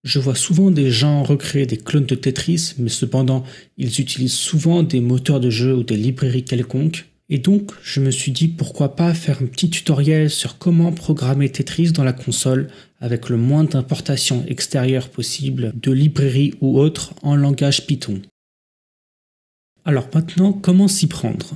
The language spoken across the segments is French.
Je vois souvent des gens recréer des clones de Tetris, mais cependant, ils utilisent souvent des moteurs de jeu ou des librairies quelconques. Et donc, je me suis dit pourquoi pas faire un petit tutoriel sur comment programmer Tetris dans la console avec le moins d'importations extérieures possible de librairies ou autres en langage Python. Alors maintenant, comment s'y prendre ?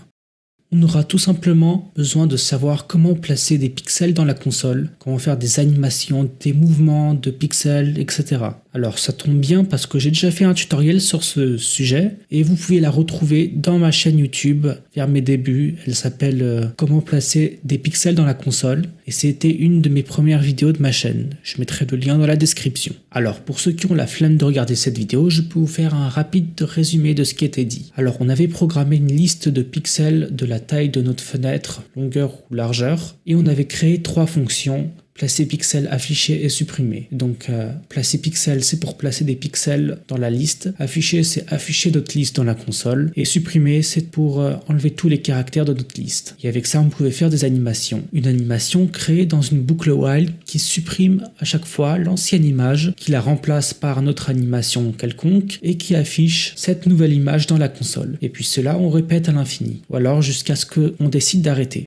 On aura tout simplement besoin de savoir comment placer des pixels dans la console, comment faire des animations, des mouvements de pixels, etc. Alors ça tombe bien parce que j'ai déjà fait un tutoriel sur ce sujet et vous pouvez la retrouver dans ma chaîne YouTube vers mes débuts. Elle s'appelle Comment placer des pixels dans la console et c'était une de mes premières vidéos de ma chaîne. Je mettrai le lien dans la description. Alors pour ceux qui ont la flemme de regarder cette vidéo, je peux vous faire un rapide résumé de ce qui était dit. Alors on avait programmé une liste de pixels de la taille de notre fenêtre, longueur ou largeur, et on avait créé 3 fonctions. Placer pixel, afficher et supprimer. Donc placer pixel, c'est pour placer des pixels dans la liste. Afficher, c'est afficher notre liste dans la console. Et supprimer, c'est pour enlever tous les caractères de notre liste. Et avec ça, on pouvait faire des animations. Une animation créée dans une boucle while qui supprime à chaque fois l'ancienne image, qui la remplace par notre animation quelconque et qui affiche cette nouvelle image dans la console. Et puis cela, on répète à l'infini. Ou alors jusqu'à ce qu'on décide d'arrêter.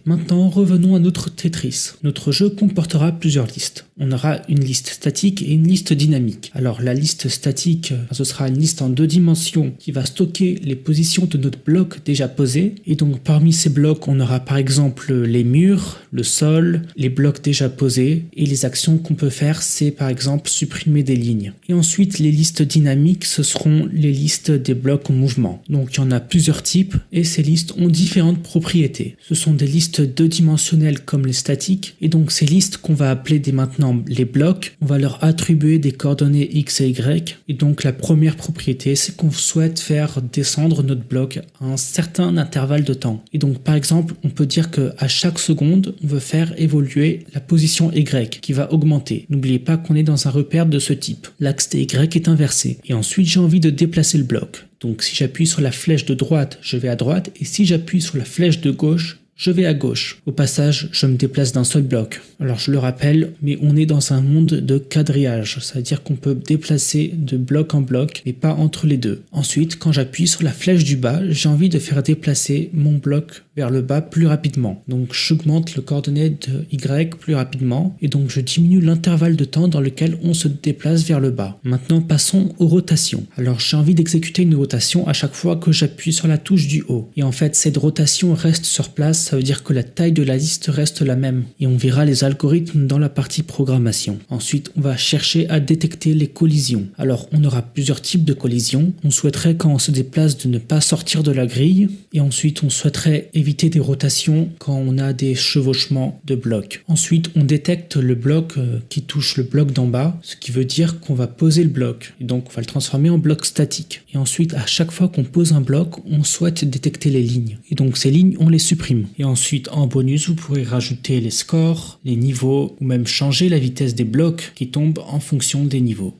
Maintenant, revenons à notre Tetris. Notre jeu comportera plusieurs listes. On aura une liste statique et une liste dynamique. Alors la liste statique, ce sera une liste en 2 dimensions qui va stocker les positions de notre bloc déjà posé. Et donc parmi ces blocs, on aura par exemple les murs, le sol, les blocs déjà posés. Et les actions qu'on peut faire, c'est par exemple supprimer des lignes. Et ensuite, les listes dynamiques, ce seront les listes des blocs en mouvement. Donc il y en a plusieurs types et ces listes ont différentes propriétés. Ce sont des listes 2-dimensionnelles comme les statiques et donc ces listes qu'on va appeler dès maintenant les blocs, on va leur attribuer des coordonnées x et y et donc la première propriété c'est qu'on souhaite faire descendre notre bloc à un certain intervalle de temps et donc par exemple on peut dire qu'à chaque seconde on veut faire évoluer la position y qui va augmenter. N'oubliez pas qu'on est dans un repère de ce type, l'axe des y est inversé et ensuite j'ai envie de déplacer le bloc. Donc si j'appuie sur la flèche de droite, je vais à droite et si j'appuie sur la flèche de gauche, je vais à gauche. Au passage, je me déplace d'un seul bloc. Alors je le rappelle, mais on est dans un monde de quadrillage, c'est-à-dire qu'on peut déplacer de bloc en bloc, mais pas entre les deux. Ensuite, quand j'appuie sur la flèche du bas, j'ai envie de faire déplacer mon bloc vers le bas plus rapidement. Donc j'augmente le coordonnées de Y plus rapidement, et donc je diminue l'intervalle de temps dans lequel on se déplace vers le bas. Maintenant, passons aux rotations. Alors j'ai envie d'exécuter une rotation à chaque fois que j'appuie sur la touche du haut. Et en fait, cette rotation reste sur place, ça veut dire que la taille de la liste reste la même et on verra les algorithmes dans la partie programmation. Ensuite, on va chercher à détecter les collisions. Alors, on aura plusieurs types de collisions. On souhaiterait quand on se déplace de ne pas sortir de la grille et ensuite on souhaiterait éviter des rotations quand on a des chevauchements de blocs. Ensuite, on détecte le bloc qui touche le bloc d'en bas, ce qui veut dire qu'on va poser le bloc et donc on va le transformer en bloc statique. Et ensuite, à chaque fois qu'on pose un bloc, on souhaite détecter les lignes et donc ces lignes, on les supprime. Et ensuite, en bonus, vous pourrez rajouter les scores, les niveaux ou même changer la vitesse des blocs qui tombent en fonction des niveaux.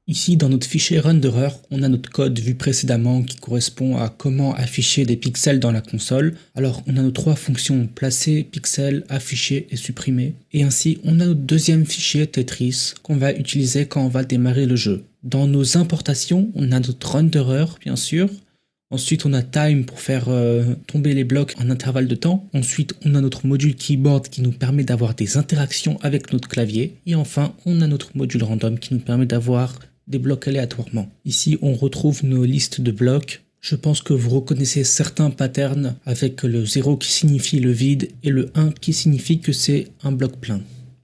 Ici, dans notre fichier renderer, on a notre code vu précédemment qui correspond à comment afficher des pixels dans la console. Alors, on a nos 3 fonctions, placer, pixel, afficher et supprimer. Et ainsi, on a notre deuxième fichier Tetris qu'on va utiliser quand on va démarrer le jeu. Dans nos importations, on a notre renderer, bien sûr. Ensuite, on a time pour faire tomber les blocs en intervalle de temps. Ensuite, on a notre module keyboard qui nous permet d'avoir des interactions avec notre clavier. Et enfin, on a notre module random qui nous permet d'avoir des blocs aléatoirement. Ici, on retrouve nos listes de blocs. Je pense que vous reconnaissez certains patterns avec le 0 qui signifie le vide et le 1 qui signifie que c'est un bloc plein.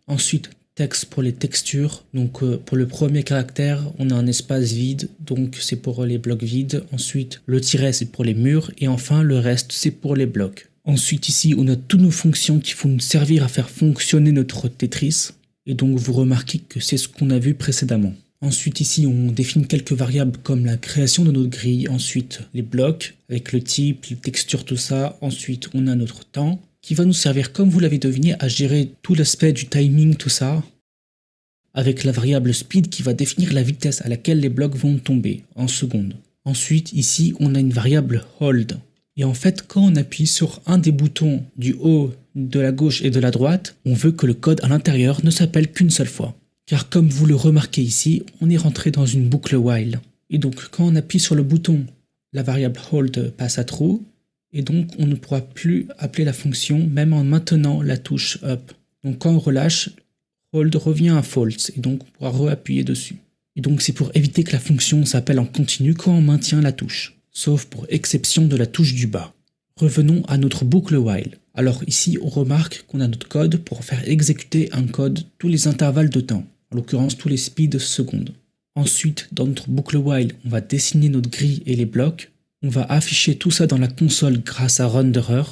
Ensuite, texte pour les textures, donc pour le premier caractère on a un espace vide, donc c'est pour les blocs vides. Ensuite le tiret c'est pour les murs et enfin le reste c'est pour les blocs. Ensuite ici on a toutes nos fonctions qui vont nous servir à faire fonctionner notre Tetris et donc vous remarquez que c'est ce qu'on a vu précédemment. Ensuite ici on définit quelques variables comme la création de notre grille, ensuite les blocs avec le type, les textures, tout ça. Ensuite on a notre temps qui va nous servir, comme vous l'avez deviné, à gérer tout l'aspect du timing, tout ça, avec la variable speed qui va définir la vitesse à laquelle les blocs vont tomber en secondes. Ensuite, ici, on a une variable hold Et en fait, quand on appuie sur un des boutons du haut, de la gauche et de la droite, on veut que le code à l'intérieur ne s'appelle qu'une seule fois. Car comme vous le remarquez ici, on est rentré dans une boucle while. Et donc quand on appuie sur le bouton, la variable hold passe à true, et donc on ne pourra plus appeler la fonction même en maintenant la touche up. Donc quand on relâche, hold revient à false, et donc on pourra réappuyer dessus. Et donc c'est pour éviter que la fonction s'appelle en continu quand on maintient la touche, sauf pour exception de la touche du bas. Revenons à notre boucle while. Alors ici on remarque qu'on a notre code pour faire exécuter un code tous les intervalles de temps, en l'occurrence tous les speeds secondes. Ensuite, dans notre boucle while, on va dessiner notre grille et les blocs. On va afficher tout ça dans la console grâce à renderer.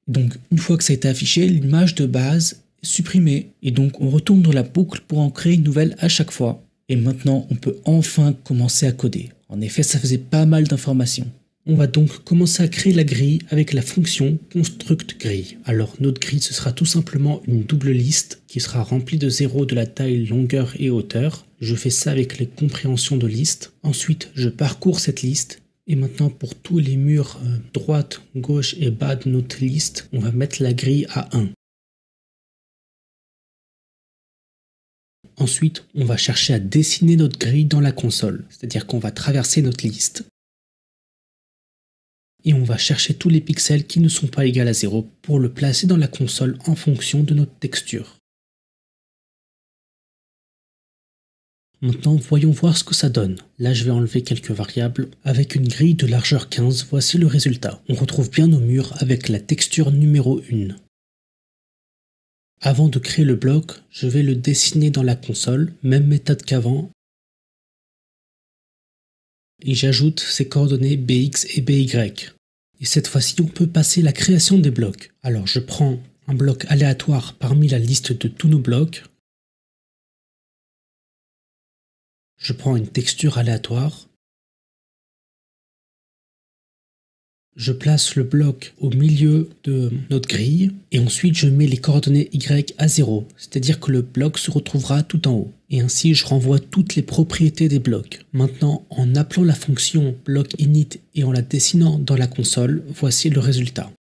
Donc une fois que ça a été affiché, l'image de base est supprimée. Et donc on retourne dans la boucle pour en créer une nouvelle à chaque fois. Et maintenant, on peut enfin commencer à coder. En effet, ça faisait pas mal d'informations. On va donc commencer à créer la grille avec la fonction constructGrille. Alors notre grille, ce sera tout simplement une double liste qui sera remplie de 0 de la taille, longueur et hauteur. Je fais ça avec les compréhensions de liste. Ensuite, je parcours cette liste. Et maintenant, pour tous les murs droite, gauche et bas de notre liste, on va mettre la grille à 1. Ensuite, on va chercher à dessiner notre grille dans la console, c'est-à-dire qu'on va traverser notre liste. Et on va chercher tous les pixels qui ne sont pas égaux à 0 pour le placer dans la console en fonction de notre texture. Maintenant, voyons voir ce que ça donne. Là, je vais enlever quelques variables. Avec une grille de largeur 15, voici le résultat. On retrouve bien nos murs avec la texture numéro 1. Avant de créer le bloc, je vais le dessiner dans la console, même méthode qu'avant. Et j'ajoute ces coordonnées BX et BY. Et cette fois-ci, on peut passer la création des blocs. Alors, je prends un bloc aléatoire parmi la liste de tous nos blocs. Je prends une texture aléatoire. Je place le bloc au milieu de notre grille et ensuite je mets les coordonnées Y à 0, c'est-à-dire que le bloc se retrouvera tout en haut. Et ainsi je renvoie toutes les propriétés des blocs. Maintenant, en appelant la fonction blockInit et en la dessinant dans la console, voici le résultat.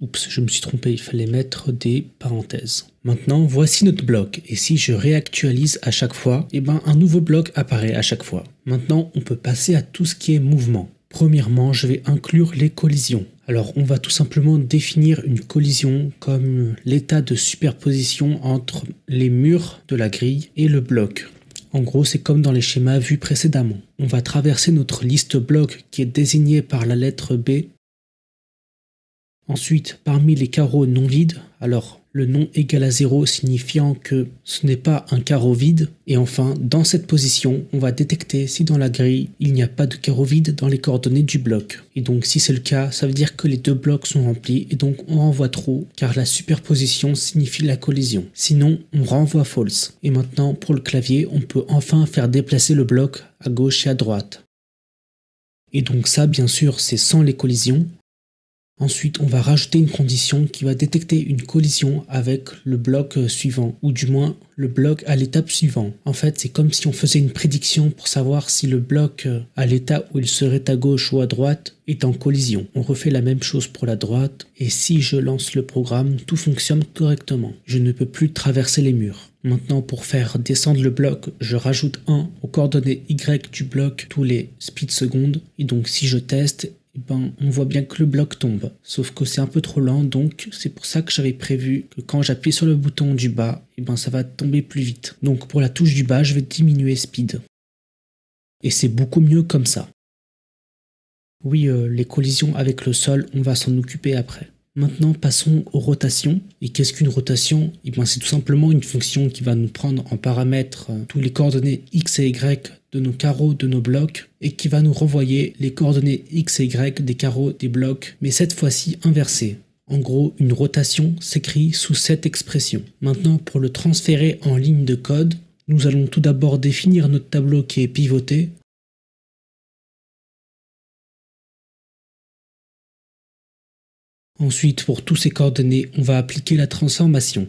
Oups, je me suis trompé, il fallait mettre des parenthèses. Maintenant, voici notre bloc, et si je réactualise à chaque fois, un nouveau bloc apparaît à chaque fois. Maintenant, on peut passer à tout ce qui est mouvement. Premièrement, je vais inclure les collisions. Alors, on va tout simplement définir une collision comme l'état de superposition entre les murs de la grille et le bloc. En gros, c'est comme dans les schémas vus précédemment. On va traverser notre liste bloc qui est désignée par la lettre B. Ensuite, parmi les carreaux non vides, alors le non égal à 0 signifiant que ce n'est pas un carreau vide. Et enfin, dans cette position, on va détecter si dans la grille, il n'y a pas de carreau vide dans les coordonnées du bloc. Et donc si c'est le cas, ça veut dire que les deux blocs sont remplis et donc on renvoie true car la superposition signifie la collision. Sinon, on renvoie false. Et maintenant, pour le clavier, on peut enfin faire déplacer le bloc à gauche et à droite. Et donc ça, bien sûr, c'est sans les collisions. Ensuite, on va rajouter une condition qui va détecter une collision avec le bloc suivant, ou du moins le bloc à l'étape suivante. En fait, c'est comme si on faisait une prédiction pour savoir si le bloc à l'état où il serait à gauche ou à droite est en collision. On refait la même chose pour la droite, et si je lance le programme, tout fonctionne correctement. Je ne peux plus traverser les murs. Maintenant, pour faire descendre le bloc, je rajoute 1 aux coordonnées Y du bloc tous les speed secondes, et donc si je teste, on voit bien que le bloc tombe, sauf que c'est un peu trop lent, donc c'est pour ça que j'avais prévu que quand j'appuie sur le bouton du bas, ça va tomber plus vite. Donc pour la touche du bas, je vais diminuer speed. Et c'est beaucoup mieux comme ça. Oui, les collisions avec le sol, on va s'en occuper après. Maintenant, passons aux rotations. Et qu'est-ce qu'une rotation? C'est tout simplement une fonction qui va nous prendre en paramètre tous les coordonnées X et Y de nos carreaux de nos blocs et qui va nous renvoyer les coordonnées X et Y des carreaux des blocs, mais cette fois-ci inversées. En gros, une rotation s'écrit sous cette expression. Maintenant, pour le transférer en ligne de code, nous allons tout d'abord définir notre tableau qui est pivoté. Ensuite, pour tous ces coordonnées, on va appliquer la transformation.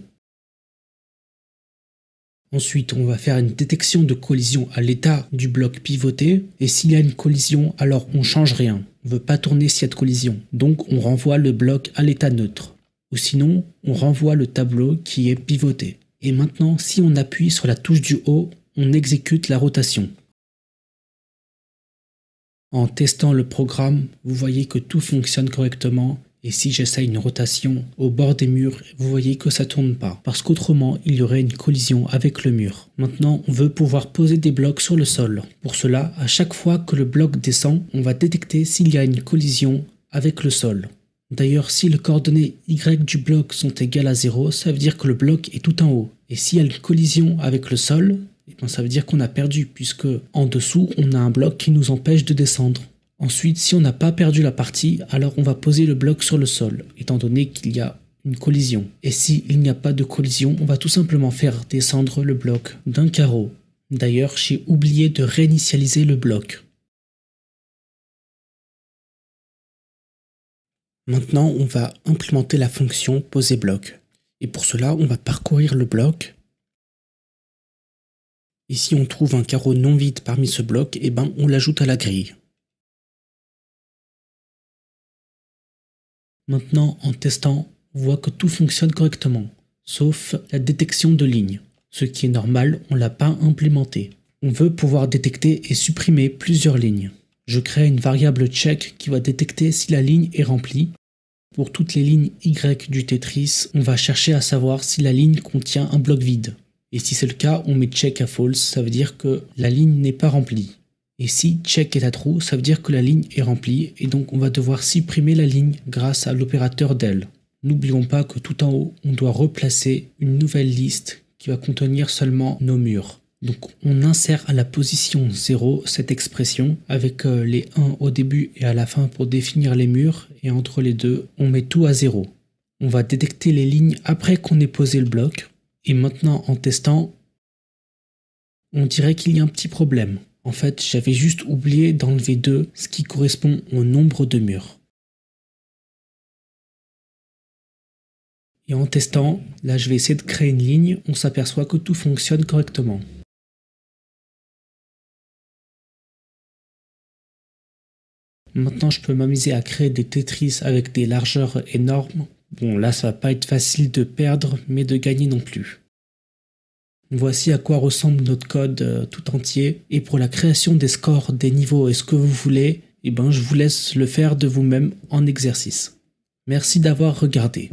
Ensuite, on va faire une détection de collision à l'état du bloc pivoté. Et s'il y a une collision, alors on ne change rien. On ne veut pas tourner s'il y a de collision. Donc on renvoie le bloc à l'état neutre. Ou sinon, on renvoie le tableau qui est pivoté. Et maintenant, si on appuie sur la touche du haut, on exécute la rotation. En testant le programme, vous voyez que tout fonctionne correctement. Et si j'essaye une rotation au bord des murs, vous voyez que ça tourne pas. Parce qu'autrement, il y aurait une collision avec le mur. Maintenant, on veut pouvoir poser des blocs sur le sol. Pour cela, à chaque fois que le bloc descend, on va détecter s'il y a une collision avec le sol. D'ailleurs, si les coordonnées Y du bloc sont égales à 0, ça veut dire que le bloc est tout en haut. Et s'il y a une collision avec le sol, ça veut dire qu'on a perdu, puisque en dessous, on a un bloc qui nous empêche de descendre. Ensuite, si on n'a pas perdu la partie, alors on va poser le bloc sur le sol, étant donné qu'il y a une collision. Et s'il n'y a pas de collision, on va tout simplement faire descendre le bloc d'un carreau. D'ailleurs, j'ai oublié de réinitialiser le bloc. Maintenant, on va implémenter la fonction poser bloc. Et pour cela, on va parcourir le bloc. Et si on trouve un carreau non vide parmi ce bloc, on l'ajoute à la grille. Maintenant, en testant, on voit que tout fonctionne correctement, sauf la détection de lignes. Ce qui est normal, on ne l'a pas implémenté. On veut pouvoir détecter et supprimer plusieurs lignes. Je crée une variable check qui va détecter si la ligne est remplie. Pour toutes les lignes Y du Tetris, on va chercher à savoir si la ligne contient un bloc vide. Et si c'est le cas, on met check à false, ça veut dire que la ligne n'est pas remplie. Et si check est à true, ça veut dire que la ligne est remplie et donc on va devoir supprimer la ligne grâce à l'opérateur del. N'oublions pas que tout en haut, on doit replacer une nouvelle liste qui va contenir seulement nos murs. Donc on insère à la position 0 cette expression avec les 1 au début et à la fin pour définir les murs, et entre les deux, on met tout à 0. On va détecter les lignes après qu'on ait posé le bloc. Et maintenant, en testant, on dirait qu'il y a un petit problème. En fait, j'avais juste oublié d'enlever 2, ce qui correspond au nombre de murs. Et en testant, là je vais essayer de créer une ligne, on s'aperçoit que tout fonctionne correctement. Maintenant, je peux m'amuser à créer des Tetris avec des largeurs énormes. Bon, là, ça va pas être facile de perdre, mais de gagner non plus. Voici à quoi ressemble notre code tout entier. Et pour la création des scores, des niveaux et ce que vous voulez, je vous laisse le faire de vous-même en exercice. Merci d'avoir regardé.